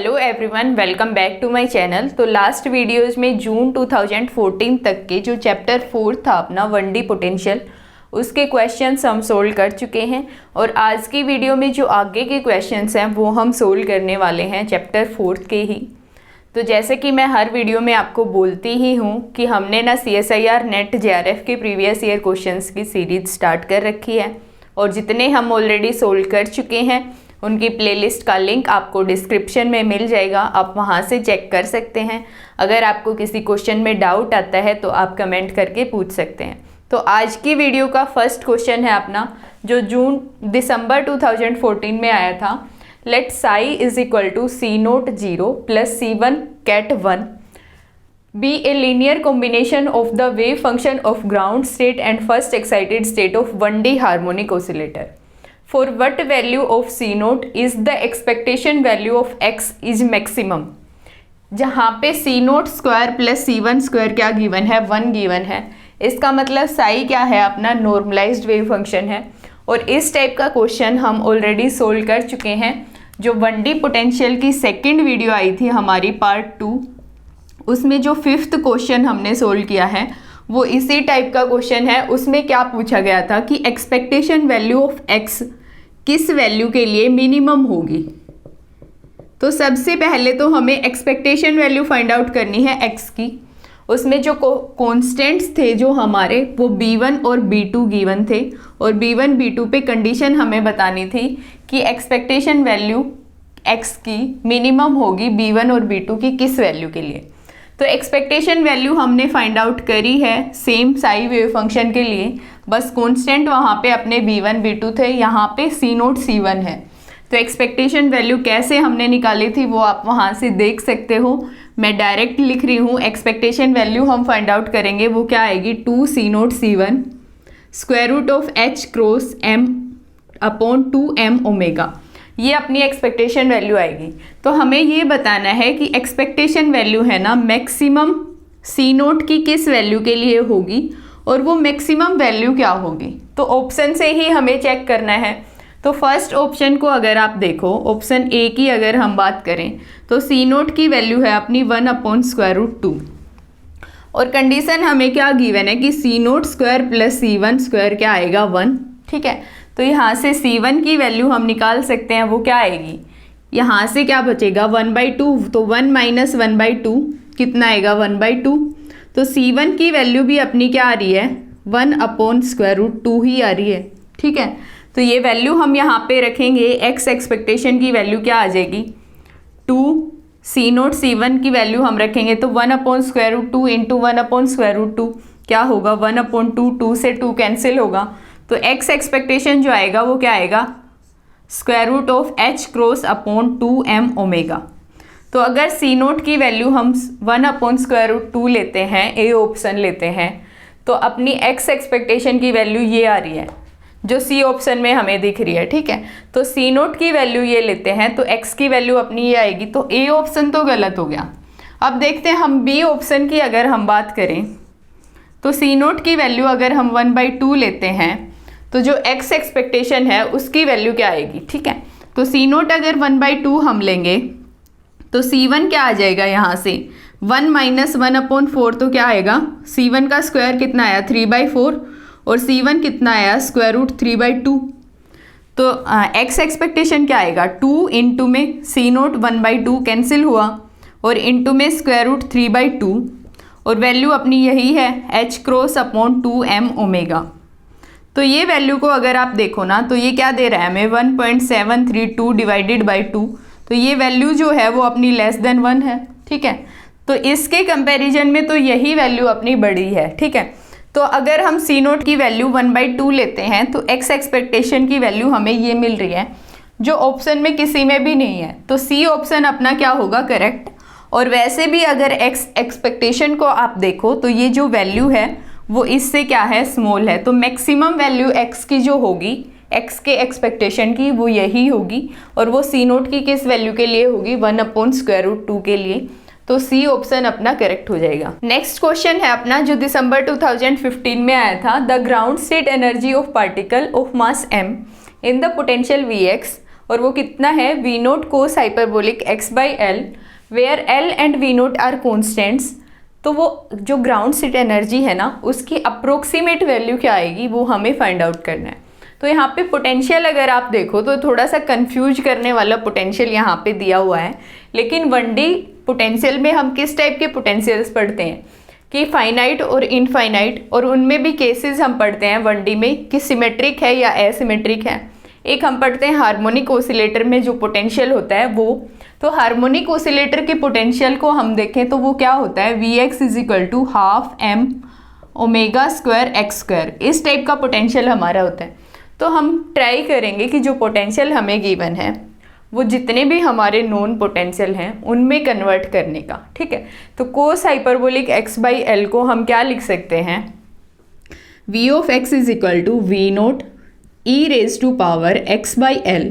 Hello everyone, welcome back to my channel. तो last videos में June 2014 तक के जो चैप्टर 4 था अपना 1D पोटेंशियल, उसके क्वेश्चंस हम सोल्व कर चुके हैं। और आज की वीडियो में जो आगे के क्वेश्चंस हैं वो हम सोल्व करने वाले हैं चैप्टर 4 के ही। तो जैसे कि मैं हर वीडियो में आपको बोलती ही हूँ कि हमने ना CSIR नेट JRF के प्रीवियस ईयर क्वेश्चंस की सीरीज स्टार्ट कर रखी है और जितने हम ऑलरेडी सोल्व कर चुके हैं उनकी प्लेलिस्ट का लिंक आपको डिस्क्रिप्शन में मिल जाएगा, आप वहां से चेक कर सकते हैं। अगर आपको किसी क्वेश्चन में डाउट आता है तो आप कमेंट करके पूछ सकते हैं। तो आज की वीडियो का फर्स्ट क्वेश्चन है अपना जो दिसंबर 2014 में आया था। Let psi is equal to C0 plus C1 ket 1 be a linear combination of the wave function of ground state and first excited state of 1D harmonic oscillator. For what value of C0 is the expectation value of x is maximum। जहाँ पे C0 square plus C1 square क्या given है, 1 given है। इसका मतलब साई क्या है, अपना नॉर्मलाइज्ड वेव फंक्शन है। और इस टाइप का क्वेश्चन हम ऑलरेडी सोल्व कर चुके हैं। जो 1D पोटेंशियल की सेकंड वीडियो आई थी हमारी पार्ट 2, उसमें जो 5th क्वेश्चन हमने सोल्व किया है वो इसी टाइप का क्वेश्चन है। उसमें क्या पूछा गया था कि एक्सपेक्टेशन वैल्यू ऑफ x किस वैल्यू के लिए मिनिमम होगी। तो सबसे पहले तो हमें एक्सपेक्टेशन वैल्यू फाइंड आउट करनी है x की। उसमें जो कॉन्स्टेंट्स थे जो हमारे वो B1 और B2 गिवन थे और B1 B2 पे कंडीशन हमें बतानी थी कि एक्सपेक्टेशन वैल्यू x की मिनिमम होगी B1 और B2 की किस वैल्यू के लिए। तो एक्सपेक्टेशन वैल्यू हमने फाइंड आउट करी है सेम साई वेव फंक्शन के लिए, बस कांस्टेंट वहाँ पे अपने B1 B2 थे, यहाँ पे C0 C1 है। तो एक्सपेक्टेशन वैल्यू कैसे हमने निकाली थी वो आप वहाँ से देख सकते हो। मैं डायरेक्ट लिख रही हूँ। एक्सपेक्टेशन वैल्यू हम फाइंड आउट करेंगे वो क्या आएगी, 2 C0 C1 square root of H cross M upon 2M omega, ये अपनी एक्सपेक्टेशन वैल्यू आएगी। तो हमें ये बताना है कि एक्सपेक्टेशन वैल्यू है ना मैक्सिमम C0 की किस वैल्यू के लिए होगी और वो मैक्सिमम वैल्यू क्या होगी। तो ऑप्शन से ही हमें चेक करना है। तो फर्स्ट ऑप्शन को अगर आप देखो, ऑप्शन ए की अगर हम बात करें तो C0 की वैल्यू है अपनी 1 अपॉन स्क्वायर रूट 2 और कंडीशन हमें क्या गिवन है कि C0 square plus C1 square क्या आएगा 1। ठीक है, तो यहाँ से C1 की वैल्यू हम निकाल सकते हैं, वो क्या आएगी, यहाँ से क्या बचेगा 1/2, तो 1 माइनस 1/2 कितना आएगा 1/2। तो C1 की वैल्यू भी अपनी क्या आ रही है 1 अपॉन स्क्वायर रूट 2 ही आ रही है। ठीक है, तो ये वैल्यू हम यहाँ पे रखेंगे। x एक्सपेक्टेशन की वैल्यू क्या आ जाएगी 2, C0 C1 की वैल्यू हम रखेंगे तो 1 upon square root 2 into 1 upon square root 2 क्या होगा 1 अपॉन 2, 2 से 2 कैंसिल होगा। तो x एक्सपेक्टेशन जो आएगा वो क्या आएगा square root of H cross upon 2M omega. तो अगर C0 की वैल्यू हम 1 अपॉन स्क्वायर रूट 2 लेते हैं, ए ऑप्शन लेते हैं, तो अपनी x एक्सपेक्टेशन की वैल्यू ये आ रही है जो C ऑप्शन में हमें दिख रही है। ठीक है, तो C0 की वैल्यू ये लेते हैं तो x की वैल्यू अपनी ये आएगी। तो ए ऑप्शन तो गलत हो गया। अब देखते हैं हम B ऑप्शन की अगर हम बात करें तो C0 की वैल्यू अगर हम 1/2 लेते हैं तो जो x एक्सपेक्टेशन है उसकी वैल्यू क्या आएगी। ठीक है, तो C0 अगर 1/2 हम लेंगे तो C1 क्या आ जाएगा, यहाँ से 1 माइनस 1 अपॉन 4 तो क्या आएगा, C1 का स्क्वायर कितना आया 3/4 और C1 कितना आया स्क्वायर रूट 3/2। तो x एक्सपेक्टेशन क्या आएगा 2 इंटू में C0 1/2 कैंसिल हुआ और इंटू में स्क्वायर रूट 3/2 और वैल्यू अपनी यही है H cross upon 2M omega. तो ये वैल्यू को अगर आप देखो ना तो ये क्या दे रहा है हमें 1.732 डिवाइडेड बाई 2। तो ये वैल्यू जो है वो अपनी लेस देन 1 है। ठीक है, तो इसके कंपैरिजन में तो यही वैल्यू अपनी बड़ी है। ठीक है, तो अगर हम C0 की वैल्यू 1/2 लेते हैं तो x एक्सपेक्टेशन की वैल्यू हमें ये मिल रही है जो ऑप्शन में किसी में भी नहीं है। तो C ऑप्शन अपना क्या होगा करेक्ट। और वैसे भी अगर x एक्सपेक्टेशन को आप देखो तो ये जो वैल्यू है वो इससे क्या है स्मॉल है। तो मैक्सिमम वैल्यू x की जो होगी x के एक्सपेक्टेशन की वो यही होगी और वो C0 की किस वैल्यू के लिए होगी 1 अपॉन स्क्वायर रूट 2 के लिए। तो C ऑप्शन अपना करेक्ट हो जाएगा। नेक्स्ट क्वेश्चन है अपना जो दिसंबर 2015 में आया था। The ground state energy of particle of mass m in the potential Vx और वो कितना है V naught cos hyperbolic x by L, where L and V naught are constants. तो वो जो ग्राउंड स्टेट एनर्जी है ना उसकी अप्रोक्सीमेट वैल्यू क्या आएगी वो हमें फाइंड आउट करना है। तो यहाँ पे पोटेंशियल अगर आप देखो तो थोड़ा सा कंफ्यूज करने वाला पोटेंशियल यहाँ पे दिया हुआ है, लेकिन 1D पोटेंशियल में हम किस टाइप के पोटेंशियल्स पढ़ते हैं कि फाइनाइट और इनफाइनाइट, और उनमें भी केसेस हम पढ़ते हैं 1D में कि सिमेट्रिक है या एसिमेट्रिक है। एक हम पढ़ते हैं हार्मोनिक ऑसिलेटर में जो पोटेंशियल होता है वो, तो हार्मोनिक ऑसिलेटर के पोटेंशियल को हम देखें तो वो क्या होता है Vx = half m omega square x square, इस टाइप का पोटेंशियल हमारा होता है। तो हम ट्राई करेंगे कि जो पोटेंशियल हमें गिवन है वो जितने भी हमारे नॉन पोटेंशियल हैं उनमें कन्वर्ट करने का, ठीक है। तो cos hyperbolic x by L को हम क्या लिख सकते हैं, v of x = v naught e raise to power x by L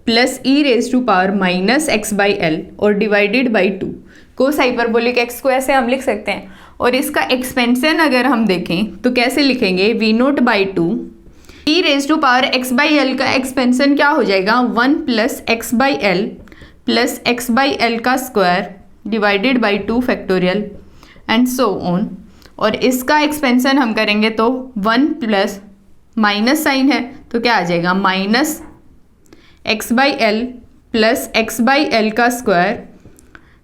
plus e raise to power minus x by L और divided by 2। Cos hyperbolic x को ऐसे हम लिख सकते हैं, और इसका एक्सपेंशन अगर हम देखें तो कैसे लिखेंगे, v naught by 2 e raise to power x by L का एक्सपेंशन क्या हो जाएगा 1 plus x by L plus x by L का square divided by 2 factorial and so on. और इसका एक्सपेंशन हम करेंगे तो 1 प्लस माइनस साइन है तो क्या आ जाएगा minus x by L plus x by L का square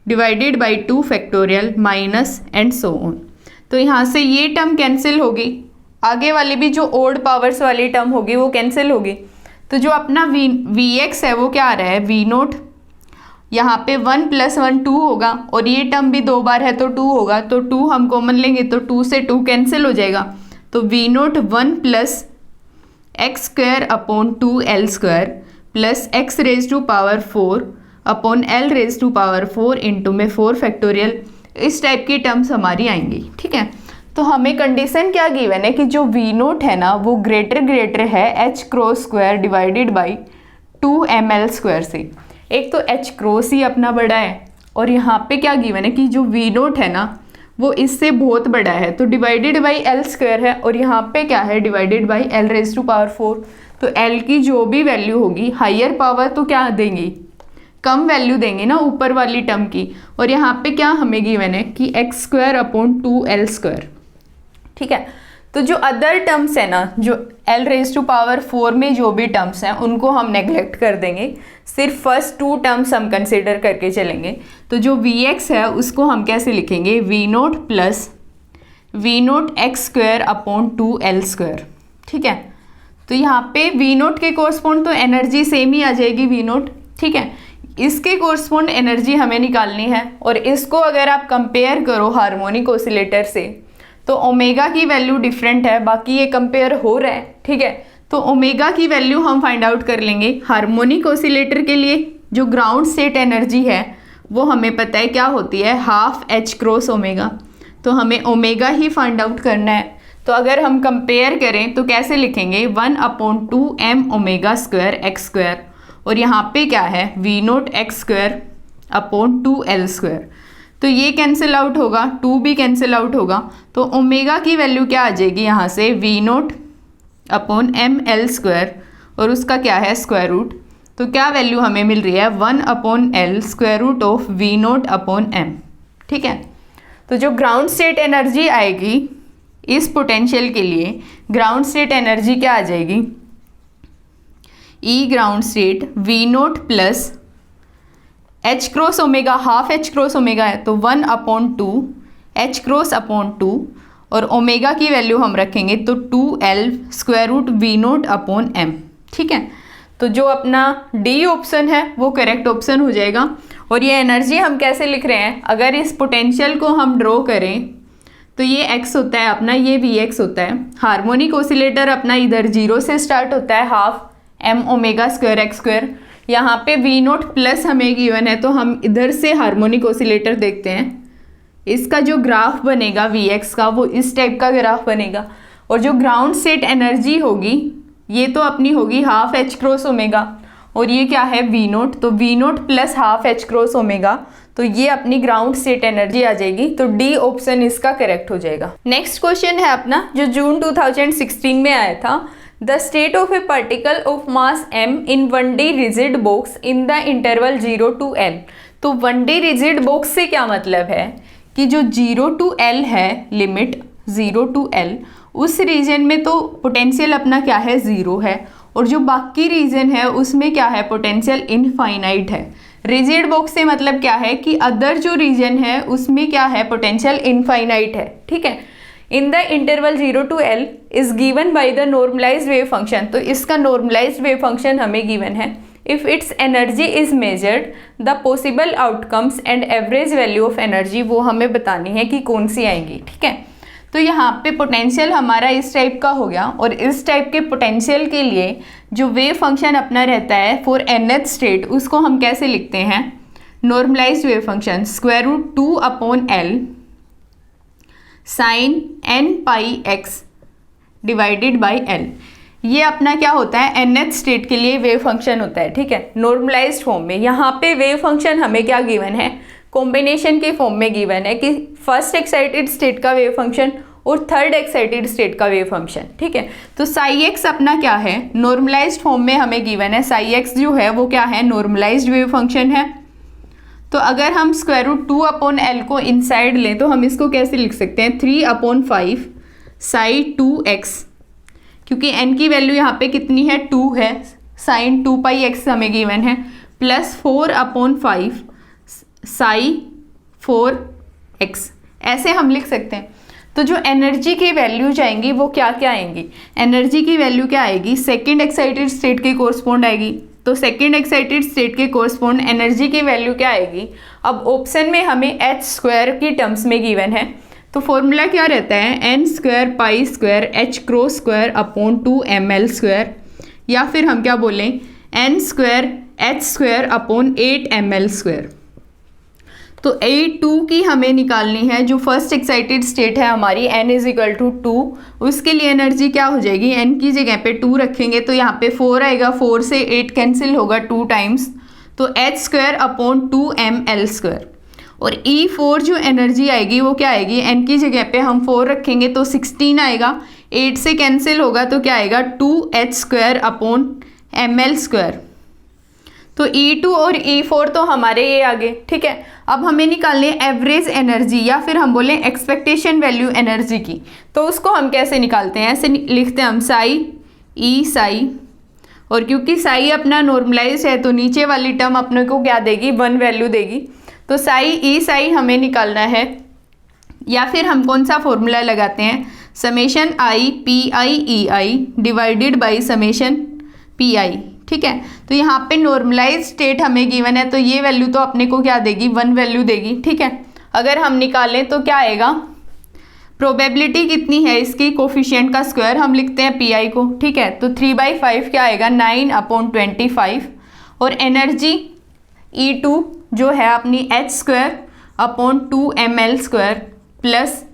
divided by 2 factorial minus and so on. तो यहाँ से ये टर्म कैंसिल होगी, आगे वाली भी जो ओड पावर्स वाली टर्म होगी वो कैंसिल होगी। तो जो अपना Vx है वो क्या आ रहा है v नोट, यहाँ पे 1 + 1 2 होगा, और ये टर्म भी 2 बार है तो 2 होगा, तो 2 हम कॉमन लेंगे तो 2 से 2 कैंसिल हो जाएगा। तो v naught 1 plus x square upon 2l square plus x raise to power 4 upon l raise to power 4 into में 4 फैक्टोरियल, इस टाइप की टर्म्स हमारी आएंगी, ठीक है। तो हमें कंडीशन क्या गिवन है कि जो v नोट है ना वो ग्रेटर है h cross square divided by 2ml square से। एक तो h क्रॉस ही अपना बड़ा है, और यहाँ पे क्या गिवन है कि जो v नोट है ना वो इससे बहुत बड़ा है, तो डिवाइडेड बाई l स्क्वायर है, और यहाँ पे क्या है divided by l raise to power 4। तो l की जो भी वैल्यू होगी हायर पावर तो क्या देंगी, कम वैल्यू देंगे ना ऊपर वाली टर्म की, और यहाँ पे क्या हमें गिवन है कि x square upon 2l square, ठीक है। तो जो अदर टर्म्स है ना, जो l रेज टू पावर 4 में जो भी टर्म्स हैं उनको हम नेग्लेक्ट कर देंगे, सिर्फ फर्स्ट 2 टर्म्स हम कंसिडर करके चलेंगे। तो जो Vx है उसको हम कैसे लिखेंगे, v note plus v naught x square upon 2l square, ठीक है। तो यहाँ पे v नोट के कोरस्पॉन्ड तो एनर्जी सेम ही आ जाएगी v नोट, ठीक है। इसके कोरस्पॉन्ड एनर्जी हमें निकालनी है, और इसको अगर आप कंपेयर करो हार्मोनिक ऑसिलेटर से तो ओमेगा की वैल्यू डिफरेंट है, बाकी ये कंपेयर हो रहा है, ठीक है। तो ओमेगा की वैल्यू हम फाइंड आउट कर लेंगे। हार्मोनिक ऑसिलेटर के लिए जो ग्राउंड स्टेट एनर्जी है वो हमें पता है क्या होती है, हाफ h क्रॉस ओमेगा, तो हमें ओमेगा ही फाइंड आउट करना है। तो अगर हम कंपेयर करें तो कैसे लिखेंगे, 1/2m omega square x square, और यहाँ पे क्या है v naught x square upon 2l square. तो ये कैंसिल आउट होगा, 2 भी कैंसिल आउट होगा, तो ओमेगा की वैल्यू क्या आ जाएगी यहाँ से v naught upon ml square, और उसका क्या है स्क्वायर रूट। तो क्या वैल्यू हमें मिल रही है 1/l square root of v naught upon m, ठीक है। तो जो ग्राउंड स्टेट एनर्जी आएगी इस पोटेंशियल के लिए, ग्राउंड स्टेट एनर्जी क्या आ जाएगी, E ground state v note plus h cross omega, half h cross omega है तो 1/2 h क्रॉस अपॉन 2, और ओमेगा की वैल्यू हम रखेंगे तो 2l square root v naught upon m, ठीक है। तो जो अपना डी ऑप्शन है वो करेक्ट ऑप्शन हो जाएगा। और ये एनर्जी हम कैसे लिख रहे हैं, अगर इस पोटेंशियल को हम ड्रॉ करें तो ये x होता है अपना, ये Vx होता है। हार्मोनिक ऑसिलेटर अपना इधर 0 से स्टार्ट होता है, half m omega square x square, यहाँ पे v नोट प्लस हमें गिवन है, तो हम इधर से हार्मोनिक ऑसिलेटर देखते हैं। इसका जो ग्राफ बनेगा Vx का वो इस टाइप का ग्राफ बनेगा, और जो ग्राउंड स्टेट एनर्जी होगी ये तो अपनी होगी हाफ h क्रॉस ओमेगा, और ये क्या है v नोट, तो v note plus half h cross omega, तो ये अपनी ग्राउंड स्टेट एनर्जी आ जाएगी। तो डी ऑप्शन इसका करेक्ट हो जाएगा। नेक्स्ट क्वेश्चन है अपना जो जून 2016 में आया था, the state of A particle of mass m in 1D rigid box in the interval 0 to L। तो 1D रिजिड बॉक्स से क्या मतलब है कि जो 0 to L है, लिमिट 0 to L, उस रीजन में तो पोटेंशियल अपना क्या है, ज़ीरो है, और जो बाकी रीजन है उसमें क्या है, पोटेंशियल इनफाइनाइट है। रिजिड बॉक्स से मतलब क्या है कि अदर जो रीजन है उसमें क्या है, पोटेंशियल इनफाइनाइट है। ठीक है, in the interval 0 to L is given by the normalized wave function. तो इसका नॉर्मलाइज्ड वेव फंक्शन हमें गिवन है। If its energy is measured the possible outcomes and average value of energy, वो हमें बतानी है कि कौन सी आएंगी। ठीक है, तो यहाँ पे पोटेंशियल हमारा इस टाइप का हो गया, और इस टाइप के पोटेंशियल के लिए जो वेव फंक्शन अपना रहता है फॉर nth स्टेट, उसको हम कैसे लिखते हैं, normalized wave function √2/L sin n pi x divided by L। ये अपना क्या होता है, nth स्टेट के लिए वेव फंक्शन होता है। ठीक है, नॉर्मलाइज्ड फॉर्म में। यहाँ पे वेव फंक्शन हमें क्या गिवन है, कॉम्बिनेशन के फॉर्म में गिवन है कि फर्स्ट एक्साइटेड स्टेट का वेव फंक्शन और थर्ड एक्साइटेड स्टेट का वेव फंक्शन। ठीक है, तो साई एक्स अपना क्या है, नॉर्मलाइज्ड फॉर्म में हमें गिवन है। साई एक्स जो है वो क्या है, नॉर्मलाइज्ड वेव फंक्शन है। तो अगर हम √2/L को इनसाइड लें तो हम इसको कैसे लिख सकते हैं, 3/5 साई 2x, क्योंकि n की वैल्यू यहाँ पे कितनी है, 2 है, साइन 2πx हमें गिवन है, प्लस 4/5 साई 4x, ऐसे हम लिख सकते हैं। तो जो एनर्जी की वैल्यू जाएंगी वो क्या क्या आएंगी, एनर्जी की वैल्यू क्या आएगी, सेकेंड एक्साइटेड स्टेट के कोरस्पॉन्ड आएगी। तो सेकेंड एक्साइटेड स्टेट के कोरस्पॉन्ड एनर्जी की वैल्यू क्या आएगी। अब ऑप्शन में हमें h² की टर्म्स में गिवन है, तो फॉर्मूला क्या रहता है, n² π² h²/2ml², या फिर हम क्या बोलें, n² h²/8ml²। तो A2 की हमें निकालनी है, जो फर्स्ट एक्साइटेड स्टेट है हमारी n = 2, उसके लिए एनर्जी क्या हो जाएगी, n की जगह पे 2 रखेंगे तो यहाँ पे 4 आएगा, 4 से 8 कैंसिल होगा 2 टाइम्स, तो h²/2ml²। और E4 जो एनर्जी आएगी वो क्या आएगी, n की जगह पे हम 4 रखेंगे तो 16 आएगा, 8 से कैंसिल होगा तो क्या आएगा, 2h²/ml²। तो E2 और E4 तो हमारे ये आ गए। ठीक है, अब हमें निकालनी है एवरेज एनर्जी, या फिर हम बोलें एक्सपेक्टेशन वैल्यू एनर्जी की। तो उसको हम कैसे निकालते हैं, ऐसे लिखते हैं हम साई ई साई, और क्योंकि साई अपना नॉर्मलाइज है तो नीचे वाली टर्म अपने को क्या देगी, 1 वैल्यू देगी। तो साई ई साई हमें निकालना है, या फिर हम कौन सा फॉर्मूला लगाते हैं, summation I P I E I divided by summation P I. ठीक है, तो यहाँ पे नॉर्मलाइज स्टेट हमें गिवन है, तो ये वैल्यू तो अपने को क्या देगी, 1 वैल्यू देगी। ठीक है, अगर हम निकालें तो क्या आएगा, प्रोबेबिलिटी कितनी है इसकी, कोफिशिएंट का स्क्वायर हम लिखते हैं पी आई को। ठीक है, तो 3/5 क्या आएगा, 9/25, और एनर्जी E2 जो है अपनी h²/2ml² प्लस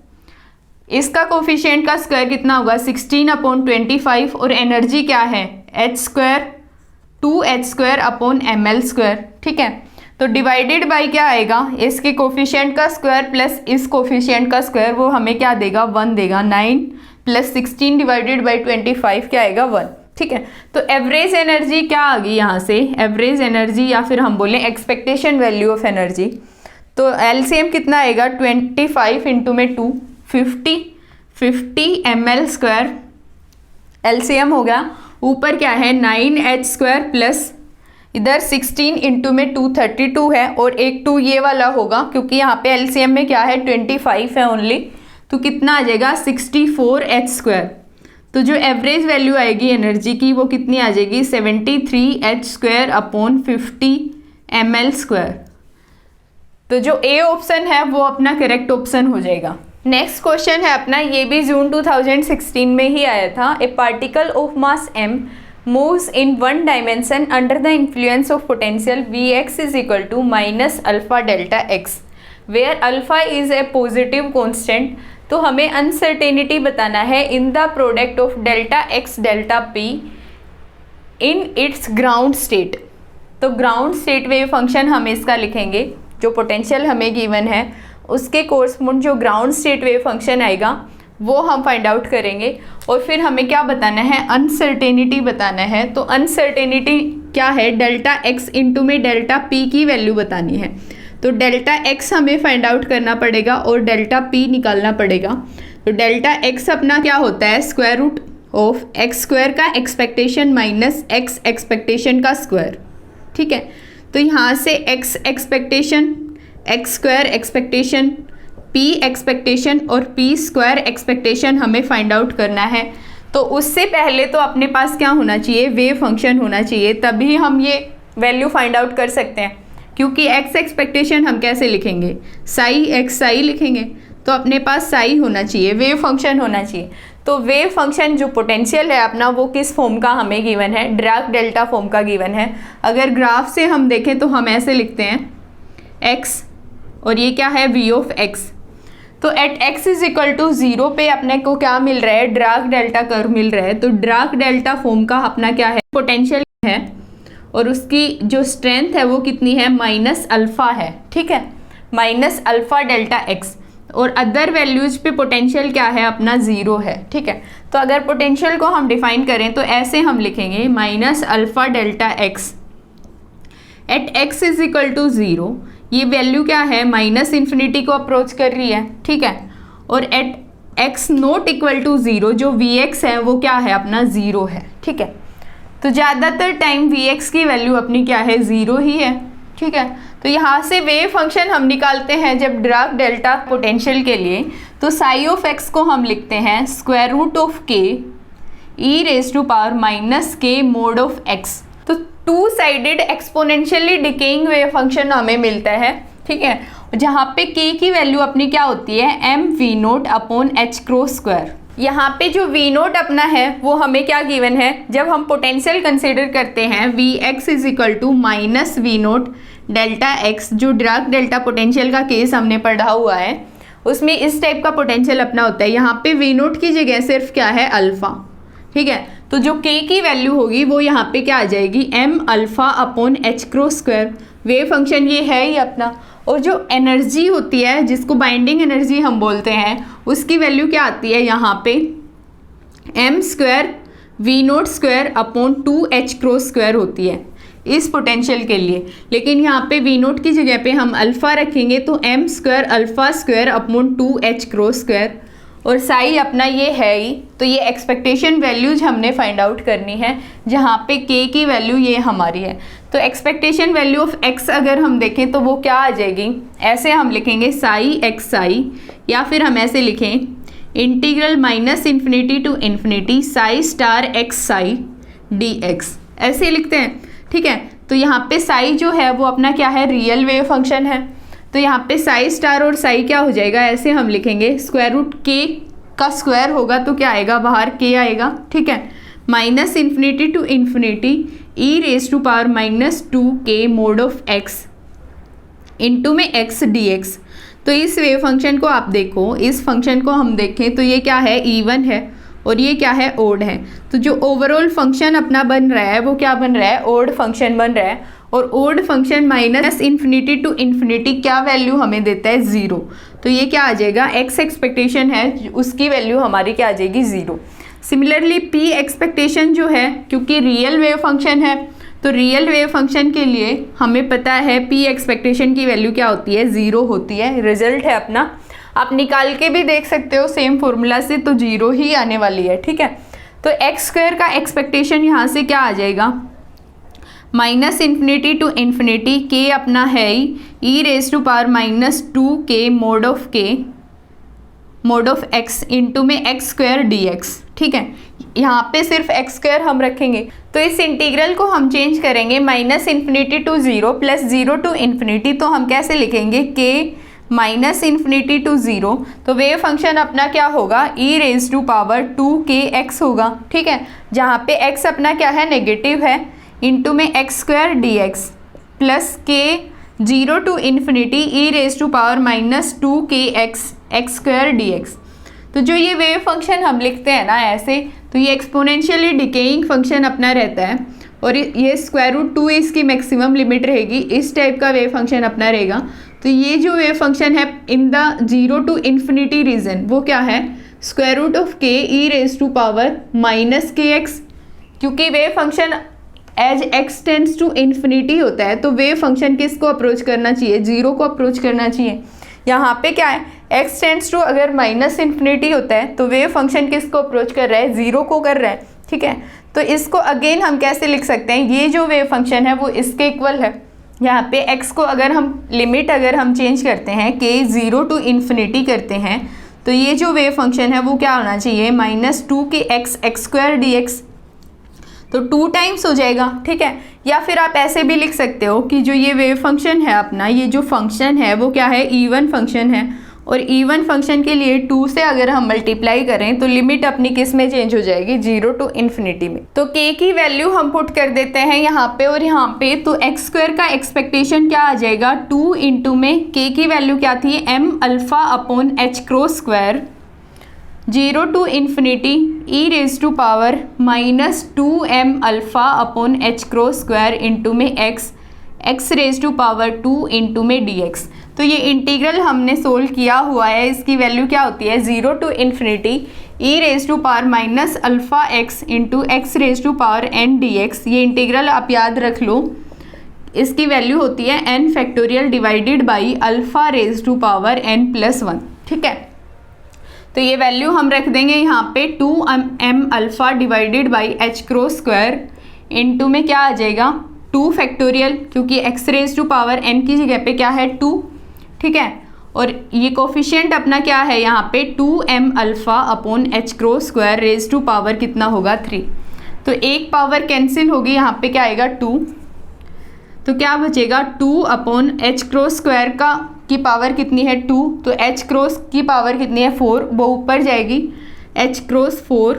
इसका कोफिशिएंट का स्क्वायर कितना होगा, 16/25, और एनर्जी क्या है, h²/2h²/ml²। ठीक है, तो डिवाइडेड बाई क्या आएगा, इसके कोफिशिएंट का स्क्वायर प्लस इस कोफिशिएंट का स्क्वायर, वो हमें क्या देगा, 1 देगा। 9 + 16 डिवाइडेड बाई 25 क्या आएगा, 1। ठीक है, तो एवरेज एनर्जी क्या आ गई यहाँ से, एवरेज एनर्जी, या फिर हम बोलें एक्सपेक्टेशन वैल्यू ऑफ एनर्जी। तो एलसीएम कितना आएगा, 25 × 2 50 ml² एलसीएम हो गया। ऊपर क्या है, 9h² प्लस इधर 16 × 2 32 है, और एक 2 ये वाला होगा क्योंकि यहाँ पे एलसीएम में क्या है, 25 है ओनली, तो कितना आ जाएगा, 64h²। तो जो एवरेज वैल्यू आएगी एनर्जी की वो कितनी आ जाएगी, 73h²/50 ml²। तो जो ए ऑप्शन है वो अपना करेक्ट ऑप्शन हो जाएगा। नेक्स्ट क्वेश्चन है अपना, ये भी जून 2016 में ही आया था। ए particle of mass m moves in one dimension under the influence of potential Vx is equal to minus alpha delta x, where alpha is a positive constant। तो हमें अनसर्टेनिटी बताना है in the product of delta x delta p in its ground state. तो ground state wave function हम इसका लिखेंगे, जो potential हमें गिवन है उसके कोरस्पॉन्ड जो ग्राउंड स्टेट वेव फंक्शन आएगा वो हम फाइंड आउट करेंगे। और फिर हमें क्या बताना है, अनसर्टेनिटी बताना है। तो अनसर्टेनिटी क्या है, डेल्टा एक्स इंटू में डेल्टा पी की वैल्यू बतानी है। तो डेल्टा एक्स हमें फाइंड आउट करना पड़ेगा और डेल्टा पी निकालना पड़ेगा। तो डेल्टा एक्स अपना क्या होता है, square root of x square का एक्सपेक्टेशन माइनस एक्स एक्सपेक्टेशन का स्क्वायर। ठीक है, तो यहाँ से x expectation, x square expectation, p expectation और पी स्क्वायर एक्सपेक्टेशन हमें फाइंड आउट करना है। तो उससे पहले तो अपने पास क्या होना चाहिए, वेव फंक्शन होना चाहिए, तभी हम ये वैल्यू फाइंड आउट कर सकते हैं। क्योंकि एक्स एक्सपेक्टेशन हम कैसे लिखेंगे, साई एक्स साई लिखेंगे, तो अपने पास साई होना चाहिए, वेव फंक्शन होना चाहिए। तो वेव फंक्शन जो पोटेंशियल है अपना वो किस फॉर्म का हमें गिवन है, ड्राक डेल्टा फॉर्म का गिवन है। अगर ग्राफ से हम देखें तो हम ऐसे लिखते हैं एक्स और ये क्या है, वी ऑफ एक्स। तो at x is equal to 0 पे अपने को क्या मिल रहा है, ड्राक डेल्टा कर्व मिल रहा है। तो ड्राक डेल्टा फॉर्म का अपना क्या है, पोटेंशियल है और उसकी जो स्ट्रेंथ है वो कितनी है, माइनस अल्फा है। ठीक है, माइनस अल्फा डेल्टा एक्स। और अदर वैल्यूज पे पोटेंशियल क्या है अपना, 0 है। ठीक है, तो अगर पोटेंशियल को हम डिफाइन करें तो ऐसे हम लिखेंगे minus alpha delta x at x is equal to 0। ये वैल्यू क्या है, माइनस इन्फिनिटी को अप्रोच कर रही है। ठीक है, और at x not equal to 0 जो वी एक्स है वो क्या है अपना, 0 है। ठीक है, तो ज़्यादातर टाइम वी एक्स की वैल्यू अपनी क्या है, 0 ही है। ठीक है, तो यहाँ से वेव फंक्शन हम निकालते हैं जब ड्राक डेल्टा पोटेंशियल के लिए। तो साई ऑफ एक्स को हम लिखते हैं square root of k e raise to power minus के मोड ऑफ एक्स। तो two sided exponentially decaying wave function हमें मिलता है। ठीक है, जहाँ पे के की वैल्यू अपनी क्या होती है, m V naught upon h cross square. यहाँ पे जो वी नोट अपना है वो हमें क्या गिवन है, जब हम पोटेंशियल कंसिडर करते हैं V x is equal to minus V naught delta x, जो ड्राक डेल्टा पोटेंशियल का केस हमने पढ़ा हुआ है उसमें इस टाइप का पोटेंशियल अपना होता है। यहाँ पे वी नोट की जगह सिर्फ क्या है, अल्फा। ठीक है, तो जो के की वैल्यू होगी वो यहाँ पे क्या आ जाएगी, m alpha upon h cross square. Wave function ये है ही अपना। और जो एनर्जी होती है जिसको बाइंडिंग एनर्जी हम बोलते हैं उसकी वैल्यू क्या आती है यहाँ पे, m square V naught square upon 2h cross square होती है इस पोटेंशियल के लिए। लेकिन यहाँ पे वी नोट की जगह पे हम अल्फ़ा रखेंगे तो m square alpha square upon 2h cross square. और साई अपना ये है ही। तो ये एक्सपेक्टेशन वैल्यूज हमने फाइंड आउट करनी है जहाँ पे के की वैल्यू ये हमारी है। तो एक्सपेक्टेशन वैल्यू ऑफ एक्स अगर हम देखें तो वो क्या आ जाएगी, ऐसे हम लिखेंगे साई एक्स साई, या फिर हम ऐसे लिखें integral minus infinity to infinity psi star x psi d x, ऐसे लिखते हैं। ठीक है, तो यहाँ पे साई जो है वो अपना क्या है, रियल वेव फंक्शन है। तो यहाँ पे साई स्टार और साई क्या हो जाएगा, ऐसे हम लिखेंगे स्क्वायर रूट के का स्क्वायर होगा तो क्या आएगा, बाहर के आएगा। ठीक है, minus infinity to infinity e raise to power minus 2k mod of x into में एक्स डी एक्स। तो इस वेव फंक्शन को आप देखो, इस फंक्शन को हम देखें तो ये क्या है, इवन है और ये क्या है, ओड है। तो जो ओवरऑल फंक्शन अपना बन रहा है वो क्या बन रहा है, ओड फंक्शन बन रहा है। और odd function minus infinity to infinity क्या वैल्यू हमें देता है, 0। तो ये क्या आ जाएगा, एक्स एक्सपेक्टेशन है उसकी वैल्यू हमारी क्या आ जाएगी, 0। सिमिलरली पी एक्सपेक्टेशन जो है, क्योंकि रियल वेव फंक्शन है तो रियल वेव फंक्शन के लिए हमें पता है पी एक्सपेक्टेशन की वैल्यू क्या होती है, 0 होती है। रिजल्ट है अपना, आप निकाल के भी देख सकते हो सेम फॉर्मूला से, तो 0 ही आने वाली है। ठीक है, तो एक्स स्क्वायर का एक्सपेक्टेशन यहाँ से क्या आ जाएगा, माइनस इन्फिनिटी टू इन्फिनिटी के अपना है ही e raise to power minus 2k mod of x into में एक्स स्क्वायर डी एक्स। ठीक है, यहाँ पे सिर्फ एक्स स्क्वायर हम रखेंगे तो इस इंटीग्रल को हम चेंज करेंगे minus infinity to 0 plus 0 to infinity. तो हम कैसे लिखेंगे, के माइनस इन्फिनिटी टू 0। तो वेव फंक्शन अपना क्या होगा, ई रेज टू पावर 2kx होगा। ठीक है, जहाँ पे x अपना क्या है, नेगेटिव है, इंटू में x square d x plus k 0 to infinity e raise to power minus 2kx x square d x. तो जो ये वेव फंक्शन हम लिखते हैं ना ऐसे, तो ये एक्सपोनेंशियली डिकेइंग फंक्शन अपना रहता है और ये स्क्वायर रूट 2 इसकी मैक्सिमम लिमिट रहेगी, इस टाइप का वेव फंक्शन अपना रहेगा। तो ये जो वेव फंक्शन है in the 0 to infinity region वो क्या है, square root of k e raise to power minus k x. क्योंकि wave function as x tends to infinity होता है तो वेव फंक्शन किसको अप्रोच करना चाहिए, 0 को अप्रोच करना चाहिए। यहाँ पे क्या है, एक्स टेंड्स टू अगर माइनस इन्फिनिटी होता है तो वेव फंक्शन किसको अप्रोच कर रहा है, 0 को कर रहा है, ठीक है। तो इसको अगेन हम कैसे लिख सकते हैं, ये जो वेव फंक्शन है वो इसके इक्वल है। यहाँ पे x को अगर हम लिमिट अगर हम चेंज करते हैं के 0 to इन्फिनिटी करते हैं तो ये जो वेव फंक्शन है वो क्या होना चाहिए, -2 के एक्स स्क्वायर डी एक्स, तो 2 टाइम्स हो जाएगा, ठीक है। या फिर आप ऐसे भी लिख सकते हो कि जो ये वेव फंक्शन है अपना, ये जो फंक्शन है वो क्या है, इवन फंक्शन है, और इवन फंक्शन के लिए 2 से अगर हम मल्टीप्लाई करें तो लिमिट अपनी किस में चेंज हो जाएगी, 0 to इन्फिनिटी में। तो k की वैल्यू हम पुट कर देते हैं यहाँ पे और यहाँ पे, तो एक्स स्क्वायर का एक्सपेक्टेशन क्या आ जाएगा, 2 इंटू में k की वैल्यू क्या थी, m alpha upon h cross square 0 to infinity e raise to power -2m alpha upon h cross square into में x raise to power 2 into में dx। तो ये इंटीग्रल हमने सोल्व किया हुआ है, इसकी वैल्यू क्या होती है, 0 to infinity e raise to power minus alpha x into x raise to power n dx। ये इंटीग्रल आप याद रख लो, इसकी वैल्यू होती है n factorial divided by alpha raise to power n+1, ठीक है। तो ये वैल्यू हम रख देंगे यहाँ पे 2m alpha divided by h cross square into में क्या आ जाएगा, 2 फैक्टोरियल, क्योंकि x raise to power n की जगह पे क्या है 2, ठीक है। और ये कोफिशिएंट अपना क्या है यहाँ पे 2m alpha upon h cross square raise to power कितना होगा 3। तो एक पावर कैंसिल होगी, यहाँ पे क्या आएगा 2, तो क्या बचेगा 2 अपॉन h क्रॉस स्क्वायर की पावर कितनी है 2, तो h क्रॉस की पावर कितनी है 4, वो ऊपर जाएगी, h क्रॉस 4,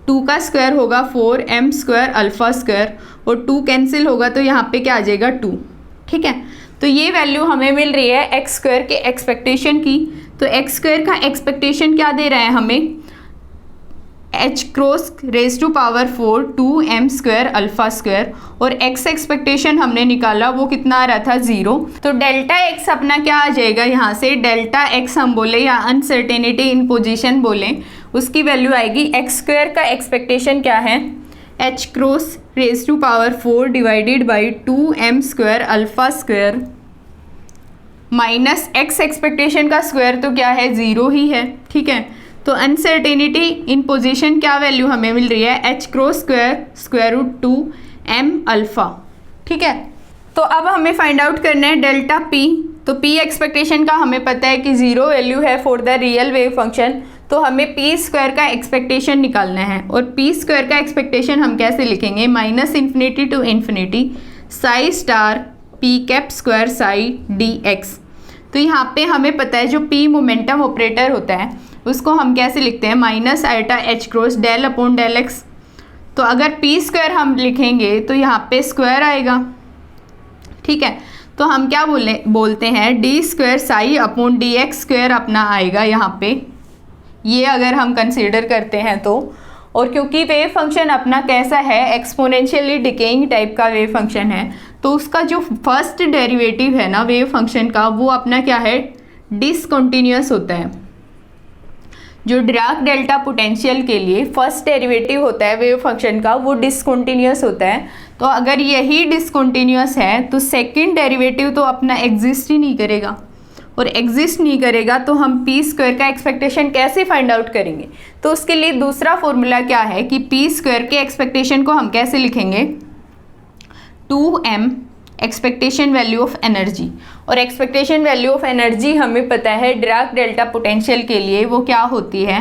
2 का स्क्वायर होगा 4m स्क्वायर अल्फ़ा स्क्वायर, और 2 कैंसिल होगा तो यहाँ पे क्या आ जाएगा 2, ठीक है। तो ये वैल्यू हमें मिल रही है एक्स स्क्वायर के एक्सपेक्टेशन की। तो एक्स स्क्वायर का एक्सपेक्टेशन क्या दे रहा है हमें, h cross raise to power 4 2m square alpha square, और x एक्सपेक्टेशन हमने निकाला वो कितना आ रहा था 0। तो डेल्टा x अपना क्या आ जाएगा, यहाँ से डेल्टा x हम बोले या अनसर्टेनिटी इन पोजीशन बोलें, उसकी वैल्यू आएगी एक्स स्क्वायर का एक्सपेक्टेशन क्या है, h cross raise to power 4 divided by 2m square alpha square minus x expectation का स्क्वायर तो क्या है 0 ही है, ठीक है। तो अनसर्टेनिटी इन पोजीशन क्या वैल्यू हमें मिल रही है, h cross square square root 2m alpha, ठीक है। तो अब हमें फाइंड आउट करना है डेल्टा p। तो p एक्सपेक्टेशन का हमें पता है कि 0 वैल्यू है for the real wave function, तो हमें p स्क्वायर का एक्सपेक्टेशन निकालना है। और p स्क्वायर का एक्सपेक्टेशन हम कैसे लिखेंगे, -infinity to infinity psi star p cap square psi dx। तो यहाँ पे हमें पता है जो p मोमेंटम ऑपरेटर होता है उसको हम कैसे लिखते हैं, minus iota h cross del upon del x। तो अगर p स्क्वायर हम लिखेंगे तो यहाँ पे स्क्वायर आएगा, ठीक है। तो हम क्या बोलते हैं d square psi upon D x square अपना आएगा यहाँ पे, ये अगर हम कंसीडर करते हैं तो। और क्योंकि वेव फंक्शन अपना कैसा है, एक्सपोनेंशियली डिकेइंग टाइप का वेव फंक्शन है, तो उसका जो फर्स्ट डेरिवेटिव है ना वेव फंक्शन का वो अपना क्या है, डिसकंटिन्यूअस होता है। जो डिराक डेल्टा पोटेंशियल के लिए फर्स्ट डेरिवेटिव होता है वेव फंक्शन का वो डिसकंटिन्यूअस होता है। तो अगर यही डिसकंटिन्यूअस है तो सेकंड डेरिवेटिव तो अपना एग्जिस्ट ही नहीं करेगा, और एग्जिस्ट नहीं करेगा तो हम p स्क्वायर का एक्सपेक्टेशन कैसे फाइंड आउट करेंगे। तो उसके लिए दूसरा फॉर्मूला क्या है कि p स्क्वायर के एक्सपेक्टेशन को हम कैसे लिखेंगे, 2m expectation value of energy. और एक्सपेक्टेशन वैल्यू ऑफ एनर्जी हमें पता है डिराक डेल्टा पोटेंशियल के लिए वो क्या होती है,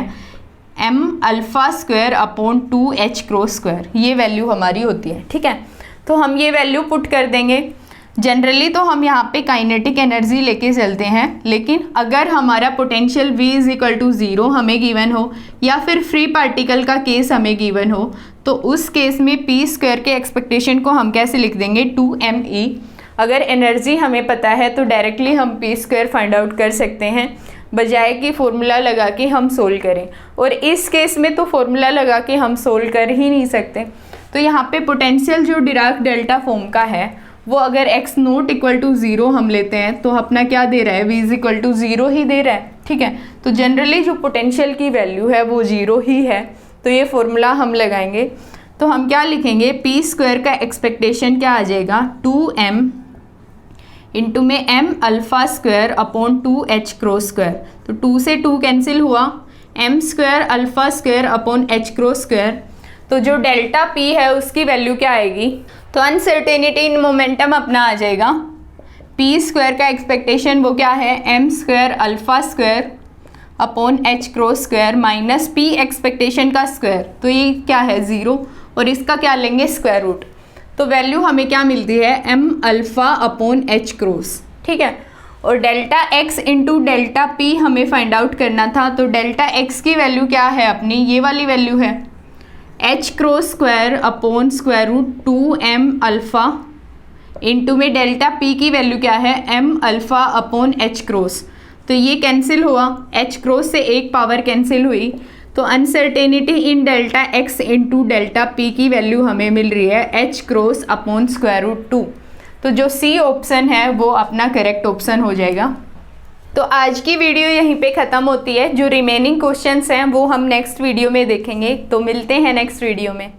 m alpha square upon 2h cross square, ये वैल्यू हमारी होती है, ठीक है। तो हम ये वैल्यू पुट कर देंगे। जनरली तो हम यहाँ पे काइनेटिक एनर्जी लेके चलते हैं, लेकिन अगर हमारा पोटेंशियल v = 0 हमें गिवन हो या फिर फ्री पार्टिकल का केस हमें गिवन हो, तो उस केस में p स्क्वायर के एक्सपेक्टेशन को हम कैसे लिख देंगे, 2me। अगर एनर्जी हमें पता है तो डायरेक्टली हम p स्क्वायर फाइंड आउट कर सकते हैं, बजाय कि फॉर्मूला लगा के हम सोल्व करें। और इस केस में तो फॉर्मूला लगा के हम सोल्व कर ही नहीं सकते। तो यहाँ पे पोटेंशियल जो डिराक डेल्टा फॉर्म का है वो अगर x नॉट इक्वल टू 0 हम लेते हैं तो अपना क्या दे रहा है, v इज इक्वल टू 0 ही दे रहा है, ठीक है। तो जनरली जो पोटेंशियल की वैल्यू है वो 0 ही है, तो ये फॉर्मूला हम लगाएंगे। तो हम क्या लिखेंगे, पी स्क्वायर का एक्सपेक्टेशन क्या आ जाएगा, 2m इंटू में m alpha square upon 2h cross square. तो 2 से 2 कैंसिल हुआ, m square alpha square upon h cross square. तो जो डेल्टा p है उसकी वैल्यू क्या आएगी, तो अनसर्टेनिटी इन मोमेंटम अपना आ जाएगा, p स्क्वायर का एक्सपेक्टेशन वो क्या है, m square alpha square upon h cross square minus p expectation का स्क्वायर, तो ये क्या है 0, और इसका क्या लेंगे स्क्वायर रूट। तो वैल्यू हमें क्या मिलती है, m alpha upon h cross, ठीक है। और delta x into delta p हमें फाइंड आउट करना था, तो डेल्टा x की वैल्यू क्या है अपनी, ये वाली वैल्यू है h cross square upon square root 2m alpha into में डेल्टा p की वैल्यू क्या है, m alpha upon h cross. तो ये कैंसिल हुआ, h क्रॉस से एक पावर कैंसिल हुई, तो uncertainty in delta x into delta p की वैल्यू हमें मिल रही है h cross upon square root 2। तो जो C ऑप्शन है वो अपना करेक्ट ऑप्शन हो जाएगा। तो आज की वीडियो यहीं पे ख़त्म होती है, जो रिमेनिंग क्वेश्चंस हैं वो हम नेक्स्ट वीडियो में देखेंगे। तो मिलते हैं नेक्स्ट वीडियो में।